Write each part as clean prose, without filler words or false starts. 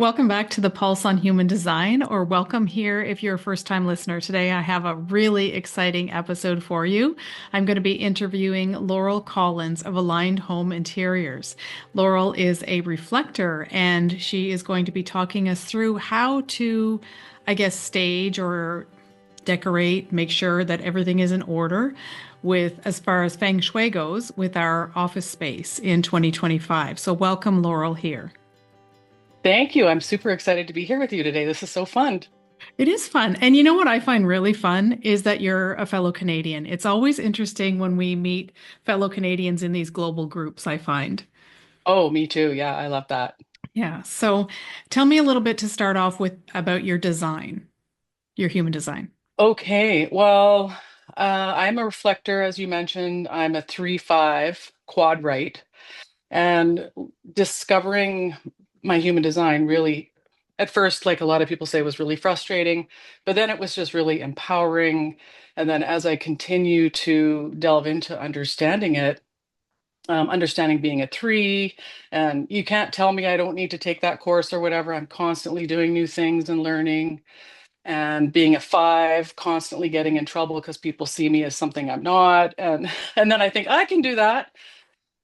Welcome back to the Pulse on Human Design, or welcome here if you're a first time listener. Today, I have a really exciting episode for you. I'm going to be interviewing Laurel Collins of Aligned Home Interiors. Laurel is a reflector, and she is going to be talking us through how to, stage or decorate, make sure that everything is in order with as far as Feng Shui goes with our office space in 2025. So, welcome, Laurel, here. Thank you. I'm super excited to be here with you today. This is so fun. It is fun. And you know what I find really fun is that you're a fellow Canadian. It's always interesting when we meet fellow Canadians in these global groups, I find. Oh, me too. Yeah, I love that. Yeah. So tell me a little bit to start off with about your design, your human design. Okay. Well, I'm a reflector, as you mentioned. I'm a 3-5 quad right. And discovering my human design really, at first, like a lot of people say, was really frustrating, but then it was just really empowering. And then as I continue to delve into understanding it, understanding being a 3, and you can't tell me I don't need to take that course or whatever. I'm constantly doing new things and learning. And being a 5, constantly getting in trouble because people see me as something I'm not. And then I think I can do that.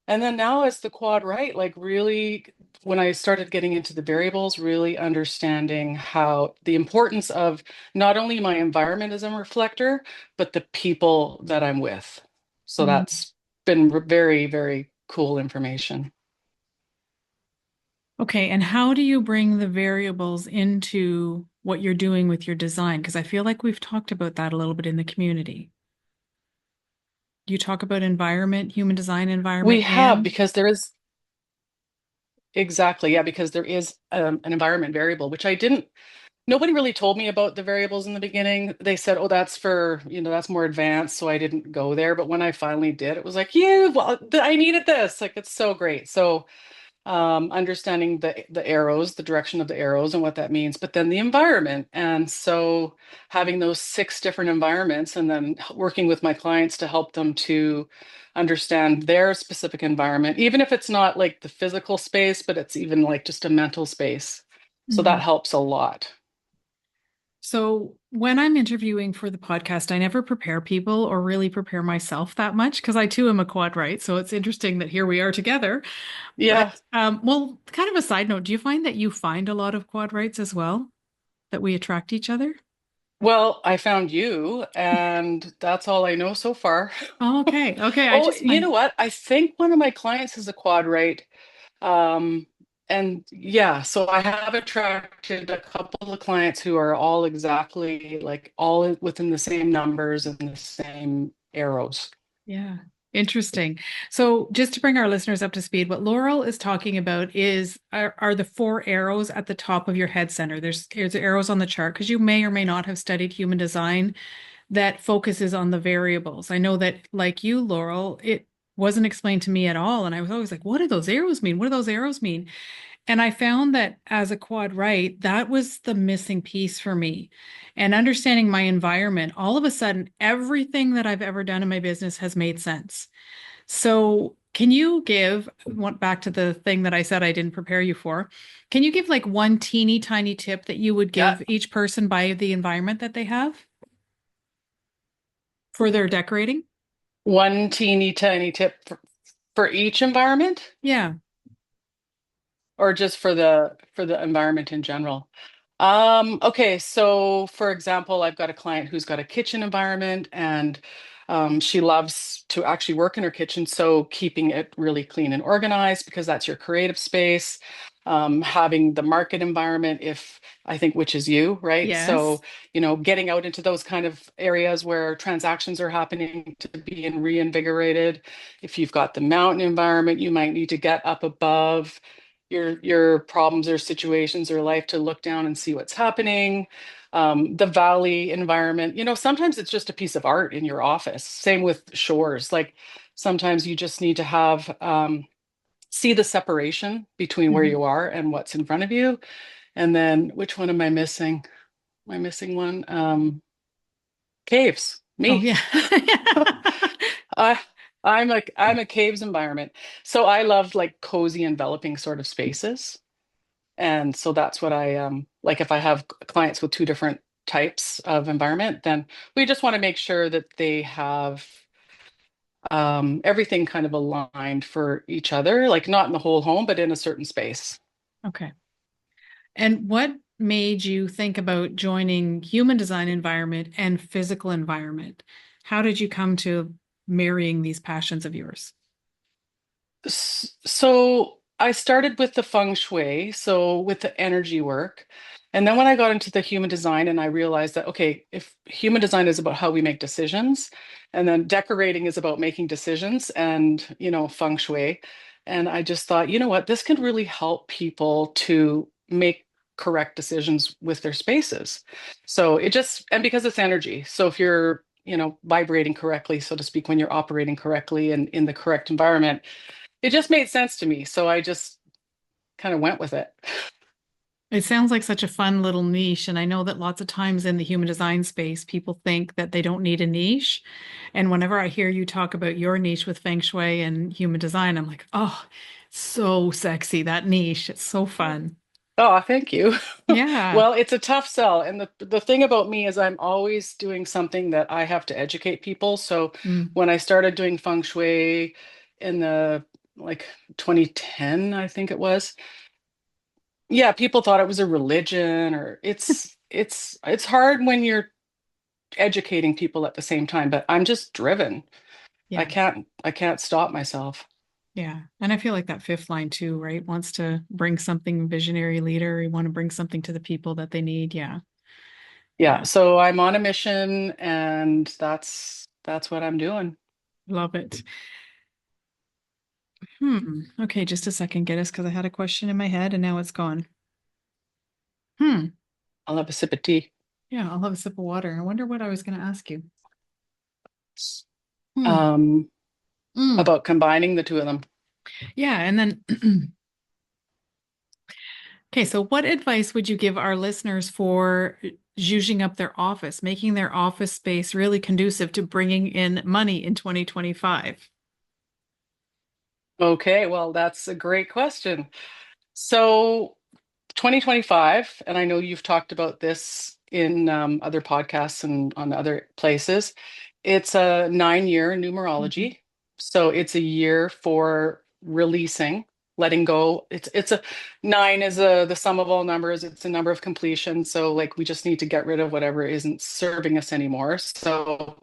And then now as the quad right, like really when I started getting into the variables, really understanding how the importance of not only my environment as a reflector, but the people that I'm with. So Mhm. that's been very, very cool information. Okay. And how do you bring the variables into what you're doing with your design? Because I feel like we've talked about that a little bit in the community. You talk about environment, human design We environment, have, and because there is exactly, yeah, because there is an environment variable, which I didn't, nobody really told me about the variables in the beginning. They said, oh, that's for, that's more advanced. So I didn't go there. But when I finally did, it was like, yeah, well, I needed this. Like, it's so great. So understanding the arrows, the direction of the arrows and what that means, but then the environment. And so having those 6 different environments and then working with my clients to help them to understand their specific environment, even if it's not like the physical space, but it's even like just a mental space. So that Mhm. helps a lot. So when I'm interviewing for the podcast, I never prepare people or really prepare myself that much because I too am a quad right. So it's interesting that here we are together. But Yeah. well, kind of a side note, do you find that you find a lot of quad rights as well, that we attract each other? Well, I found you, and that's all I know so far. Oh, okay. Okay. I Oh, just you find know what? I think one of my clients is a quad right. Um, and yeah, so I have attracted a couple of clients who are all exactly like all within the same numbers and the same arrows. yeah. Interesting. So, just to bring our listeners up to speed, what Laurel is talking about is are the 4 arrows at the top of your head center. There's arrows on the chart because you may or may not have studied human design that focuses on the variables. I know that, like you, Laurel, it wasn't explained to me at all. And I was always like, what do those arrows mean? What do those arrows mean? And I found that as a quad right, that was the missing piece for me. And understanding my environment, all of a sudden, everything that I've ever done in my business has made sense. So, can you give back to the thing that I said I didn't prepare you for? Can you give like one teeny tiny tip that you would Yeah, give each person by the environment that they have for their decorating? one teeny tiny tip for each environment, Yeah. or just for the environment in general. Okay, so for example, I've got a client who's got a kitchen environment and she loves to actually work in her kitchen. So keeping it really clean and organized because that's your creative space. Having the market environment, if I think, which is you, right? Yes. So, getting out into those kind of areas where transactions are happening to be reinvigorated. If you've got the mountain environment, you might need to get up above your problems or situations or life to look down and see what's happening. The valley environment, sometimes it's just a piece of art in your office. Same with shores. Like sometimes you just need to have see the separation between where Mhm. you are and what's in front of you. And then which one am I missing? Am I missing one? Caves, Oh, me. yeah. I I'm a caves environment. So I love like cozy enveloping sort of spaces. And so that's what I like if I have clients with two different types of environment, then we just want to make sure that they have everything kind of aligned for each other, like not in the whole home, but in a certain space. Okay. And what made you think about joining human design environment and physical environment? How did you come to marrying these passions of yours? So I started with the feng shui, so with the energy work. And then when I got into the human design and I realized that, okay, if human design is about how we make decisions, and then decorating is about making decisions and, feng shui. And I just thought, you know what, this could really help people to make correct decisions with their spaces. So and because it's energy. So if you're, vibrating correctly, so to speak, when you're operating correctly and in the correct environment, it just made sense to me. So I just kind of went with it. It sounds like such a fun little niche. And I know that lots of times in the human design space, people think that they don't need a niche. And whenever I hear you talk about your niche with Feng Shui and human design, I'm like, oh, so sexy, that niche. It's so fun. Oh, thank you. Yeah. Well, it's a tough sell. And the thing about me is I'm always doing something that I have to educate people. So Mm. when I started doing feng shui in the like 2010, I think it was, yeah, people thought it was a religion or it's hard when you're educating people at the same time, but I'm just driven. Yeah. I can't stop myself. Yeah. And I feel like that fifth line too, right? Wants to bring something visionary leader. You want to bring something to the people that they need. Yeah. Yeah, Yeah. so I'm on a mission and that's what I'm doing. Love it. Hmm. Okay, just a second, get us because I had a question in my head and now it's gone. Hmm. I'll have a sip of tea. Yeah, I'll have a sip of water. I wonder what I was going to ask you. Hmm. Um, Mm. about combining the two of them. Yeah, and then okay, so what advice would you give our listeners for zhuzhing up their office, making their office space really conducive to bringing in money in 2025? Okay, well, that's a great question. So 2025, and I know you've talked about this in other podcasts and on other places. It's a 9-year Mhm. numerology. So it's a year for releasing, letting go. It's a nine is the sum of all numbers. It's a number of completion. So like we just need to get rid of whatever isn't serving us anymore. So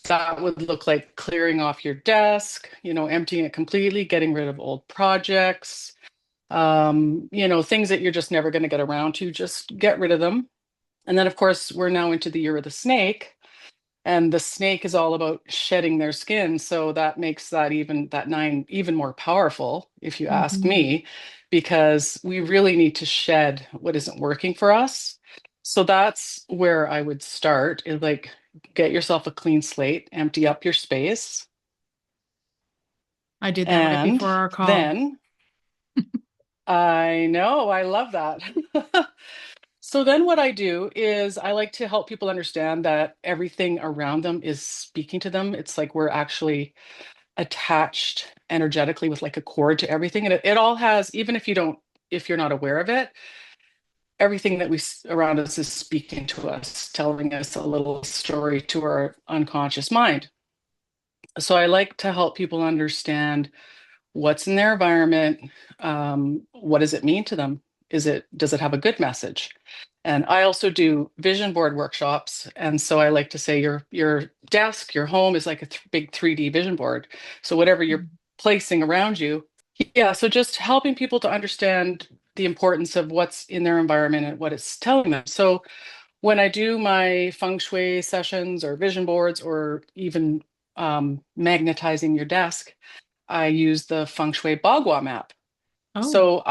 that would look like clearing off your desk, emptying it completely, getting rid of old projects, things that you're just never going to get around to, just get rid of them. And then, of course, we're now into the year of the snake, and the snake is all about shedding their skin. So that makes that nine even more powerful, if you ask Mhm. me, because we really need to shed what isn't working for us. So that's where I would start is like get yourself a clean slate, empty up your space, I did that right and before our call. then I know, I love that. So then what I do is I like to help people understand that everything around them is speaking to them. It's like we're actually attached energetically with like a cord to everything. And it all has, even if you're not aware of it, everything that around us is speaking to us, telling us a little story to our unconscious mind. So I like to help people understand what's in their environment. What does it mean to them? Does it have a good message? And I also do vision board workshops, and so I like to say your desk, your home is like a big 3D vision board. So whatever you're Mm. placing around you, yeah, so just helping people to understand the importance of what's in their environment and what it's telling them. So when I do my feng shui sessions or vision boards or even magnetizing your desk, I use the Feng Shui Bagua map. Oh, So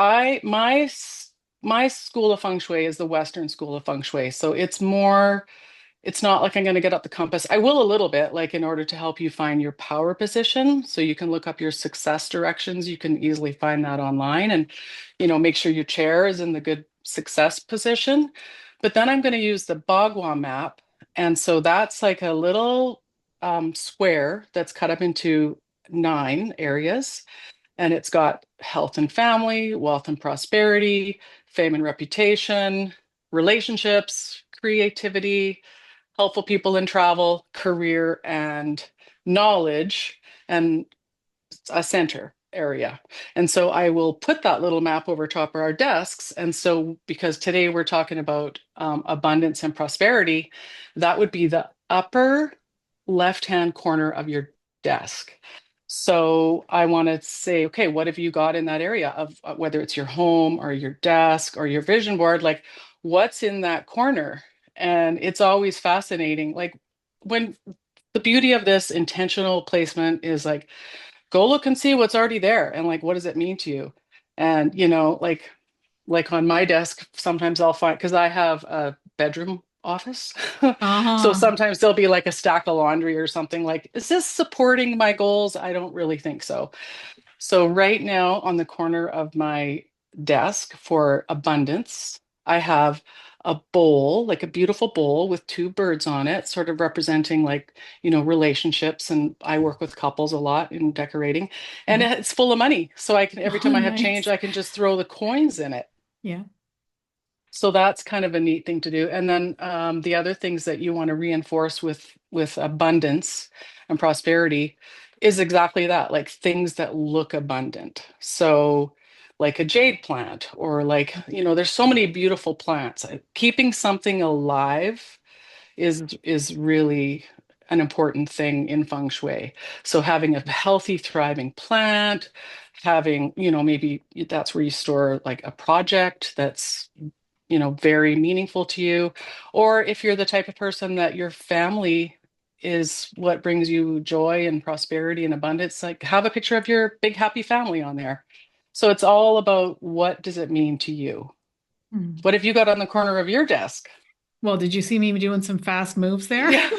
my school of Feng Shui is the Western school of Feng Shui. So it's not like I'm going to get up the compass. I will a little bit, like in order to help you find your power position. So you can look up your success directions. You can easily find that online and, make sure your chair is in the good success position. But then I'm going to use the Bagua map. And so that's like a little square that's cut up into 9 areas. and it's got health and family, wealth and prosperity, fame and reputation, relationships, creativity, helpful people in travel, career, and knowledge, and a center area. And so I will put that little map over top of our desks. And so, because today we're talking about abundance and prosperity, that would be the upper left-hand corner of your desk. So I want to say, okay, what have you got in that area of whether it's your home or your desk or your vision board? Like, what's in that corner? And it's always fascinating. Like, when the beauty of this intentional placement is like, go look and see what's already there and like what does it mean to you. And like on my desk sometimes I'll find, because I have a bedroom office, so Uh-huh. sometimes there'll be like a stack of laundry or something. Like, is this supporting my goals? I don't really think so. So right now on the corner of my desk for abundance, I have a bowl, like a beautiful bowl with two birds on it, sort of representing like, relationships. And I work with couples a lot in decorating, and Mhm. it's full of money. So I can, every Oh, time I have change, nice. I can just throw the coins in it. Yeah. So that's kind of a neat thing to do. And then the other things that you want to reinforce with abundance and prosperity is exactly that, like things that look abundant. So like a jade plant, or like, there's so many beautiful plants. Keeping something alive is really an important thing in feng shui. So having a healthy, thriving plant, having, maybe that's where you store like a project that's very meaningful to you. Or if you're the type of person that your family is what brings you joy and prosperity and abundance, like have a picture of your big happy family on there. So it's all about, what does it mean to you? Mm. What have you got on the corner of your desk? Well, did you see me doing some fast moves there? Yeah,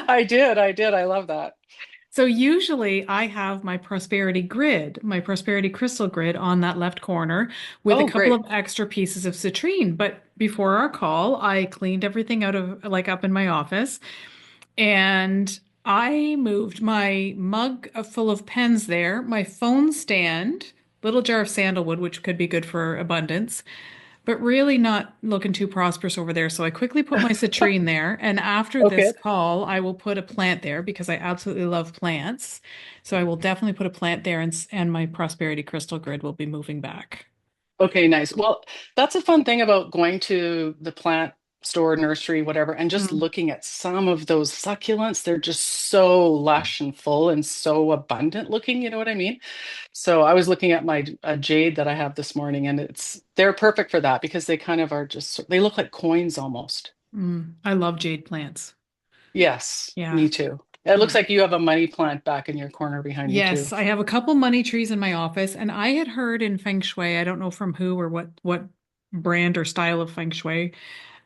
I did. I love that. So usually I have my prosperity grid, my prosperity crystal grid on that left corner with a Oh, couple of great. extra pieces of citrine. But before our call, I cleaned everything out of like up in my office and I moved my mug full of pens there, my phone stand, little jar of sandalwood, which could be good for abundance, but really not looking too prosperous over there. So I quickly put my citrine there. And after this Okay. call, I will put a plant there because I absolutely love plants. So I will definitely put a plant there and my prosperity crystal grid will be moving back. Okay, nice. Well, that's a fun thing about going to the plant store, nursery, whatever, and just Mm. looking at some of those succulents. They're just so lush and full and so abundant looking, you know what I mean? So I was looking at my jade that I have this morning, and they're perfect for that because they kind of are just, they look like coins almost. Mm. I love jade plants. Yes, Yeah. me too. It looks Yeah. like you have a money plant back in your corner behind you too. Yes, I have a couple money trees in my office, and I had heard in Feng Shui, I don't know from who or what brand or style of Feng Shui,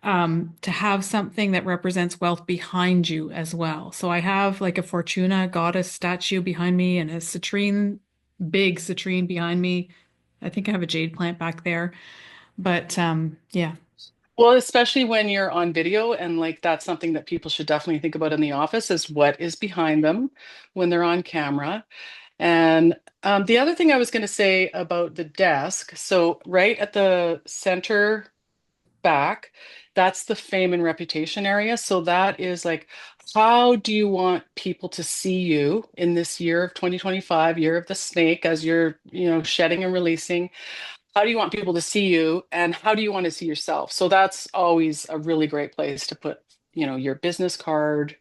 to have something that represents wealth behind you as well. So I have like a Fortuna goddess statue behind me and a citrine, big citrine behind me. I think I have a jade plant back there. But yeah. Well, especially when you're on video, and like that's something that people should definitely think about in the office, is what is behind them when they're on camera. And the other thing I was going to say about the desk, so right at the center back, that's the fame and reputation area. So that is like, how do you want people to see you in this year of 2025, year of the snake, as you're, shedding and releasing? How do you want people to see you, and how do you want to see yourself? So that's always a really great place to put, your business card.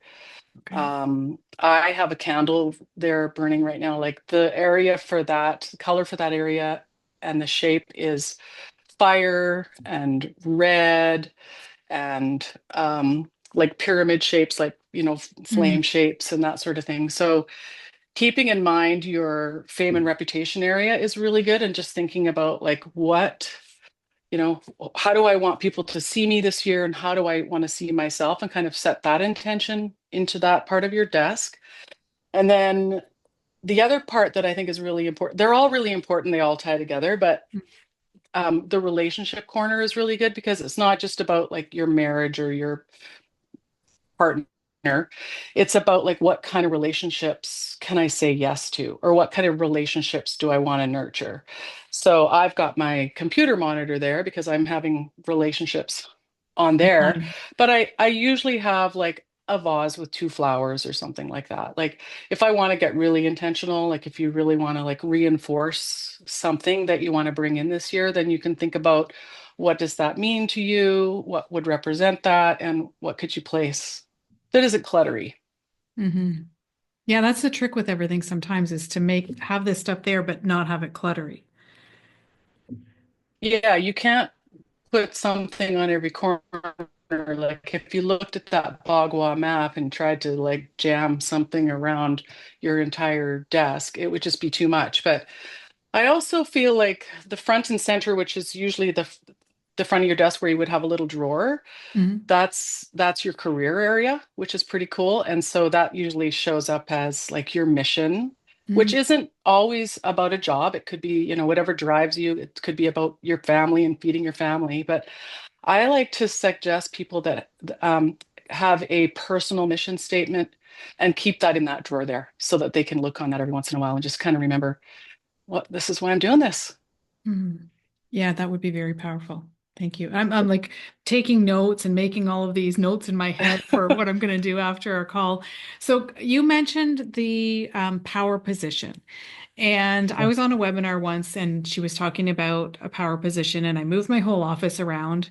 Okay. I have a candle there burning right now. Like the area for that, color for that area, and the shape is fire and red, and like pyramid shapes, like, flame Mm, shapes and that sort of thing. So keeping in mind your fame and reputation area is really good, and just thinking about like, you know, how do I want people to see me this year, and how do I want to see myself, and kind of set that intention into that part of your desk. And then the other part that I think is really important, they're all really important, they all tie together, but the relationship corner is really good because it's not just about like your marriage or your partner. It's about like what kind of relationships can I say yes to, or what kind of relationships do I want to nurture? So I've got my computer monitor there because I'm having relationships on there, Fun. but I usually have like a vase with two flowers or something like that. Like if I want to get really intentional, like if you really want to like reinforce something that you want to bring in this year, then you can think about what does that mean to you? What would represent that? And what could you place that isn't cluttery? Hmm. Yeah, that's the trick with everything sometimes is to have this stuff there, but not have it cluttery. Yeah, you can't put something on every corner. Like if you looked at that Bagua map and tried to like jam something around your entire desk, it would just be too much. But I also feel like the front and center, which is usually the front of your desk where you would have a little drawer, Hmm. that's your career area, which is pretty cool. And so that usually shows up as like your mission, which Hmm. isn't always about a job. It could be, whatever drives you. It could be about your family and feeding your family. But I like to suggest people that have a personal mission statement and keep that in that drawer there so that they can look on that every once in a while and just kind of remember, what this is why I'm doing this. Hmm. Yeah, that would be very powerful. Thank you. I'm like taking notes and making all of these notes in my head for what I'm going to do after our call. So you mentioned the power position. And I was on a webinar once and she was talking about a power position, and I moved my whole office around.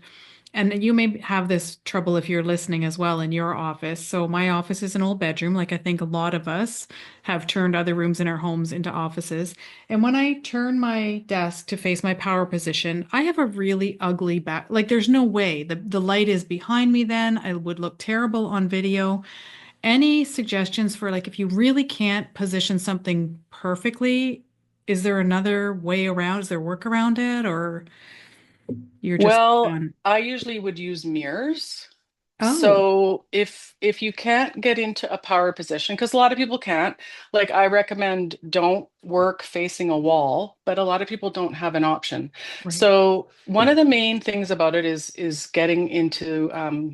And you may have this trouble if you're listening as well in your office. So my office is an old bedroom, like I think a lot of us have turned other rooms in our homes into offices. And when I turn my desk to face my power position, I have a really ugly back. Like there's no way. The light is behind me then. I would look terrible on video. Any suggestions for like if you really can't position something perfectly, is there another way around? Is there work around it, or you're just Well, done? I usually would use mirrors. Oh, So if you can't get into a power position, because a lot of people can't, like I recommend don't work facing a wall, but a lot of people don't have an option. right. So one of the main things about it is getting into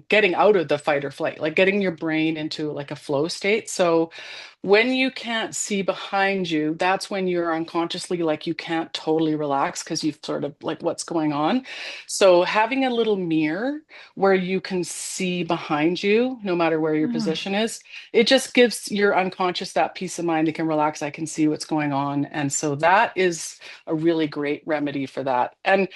getting out of the fight or flight, like getting your brain into like a flow state. So when you can't see behind you, that's when you're unconsciously like you can't totally relax because you've sort of like what's going on. So having a little mirror where you can see behind you, no matter where your Ah, position is, it just gives your unconscious that peace of mind. They can relax. I can see what's going on. And so that is a really great remedy for that. And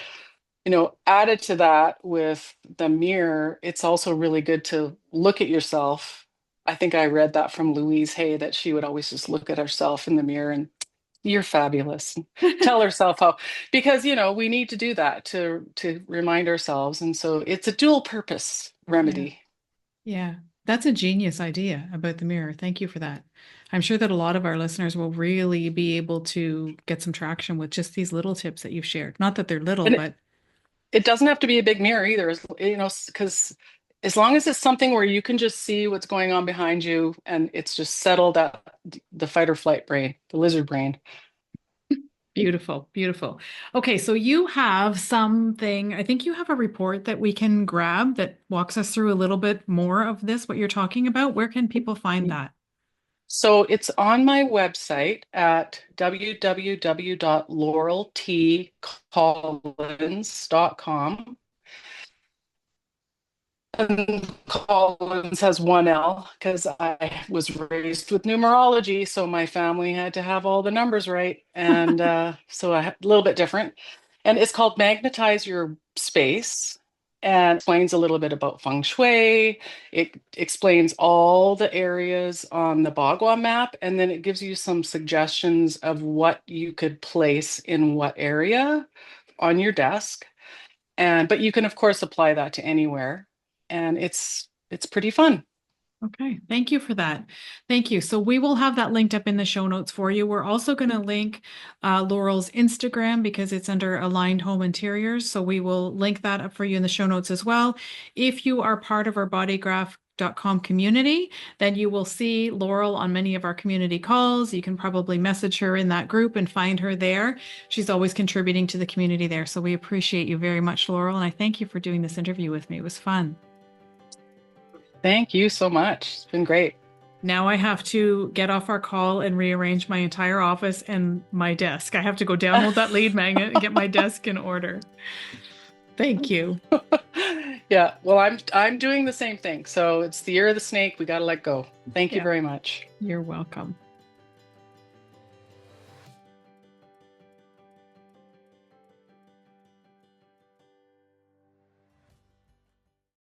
added to that with the mirror, it's also really good to look at yourself. I think I read that from Louise Hay that she would always just look at herself in the mirror and you're fabulous. And tell herself how, because we need to do that to remind ourselves. And so it's a dual purpose yeah. remedy. Yeah. That's a genius idea about the mirror. Thank you for that. I'm sure that a lot of our listeners will really be able to get some traction with just these little tips that you've shared. Not that they're little, And but it doesn't have to be a big mirror either, because as long as it's something where you can just see what's going on behind you and it's just settled at the fight or flight brain, the lizard brain. beautiful, beautiful. Okay, so you have something, I think you have a report that we can grab that walks us through a little bit more of this, what you're talking about. Where can people find that? So it's on my website at www.laureltcollins.com. And Collins has one L because I was raised with numerology, so my family had to have all the numbers right, and so I a little bit different. And it's called Magnetize Your Space, and explains a little bit about Feng Shui. It explains all the areas on the Bagua map, and then it gives you some suggestions of what you could place in what area on your desk. But you can of course apply that to anywhere, and it's pretty fun. Okay, thank you for that. Thank you. So we will have that linked up in the show notes for you. We're also going to link Laurel's Instagram because it's under Aligned Home Interiors. So we will link that up for you in the show notes as well. If you are part of our bodygraph.com community, then you will see Laurel on many of our community calls. You can probably message her in that group and find her there. She's always contributing to the community there. So we appreciate you very much, Laurel. And I thank you for doing this interview with me. It was fun. Thank you so much. It's been great. Now I have to get off our call and rearrange my entire office and my desk. I have to go download that lead magnet and get my desk in order. Thank you. Yeah, well, I'm doing the same thing. So it's the year of the snake. We got to let go. Thank you Yeah, very much. you're welcome.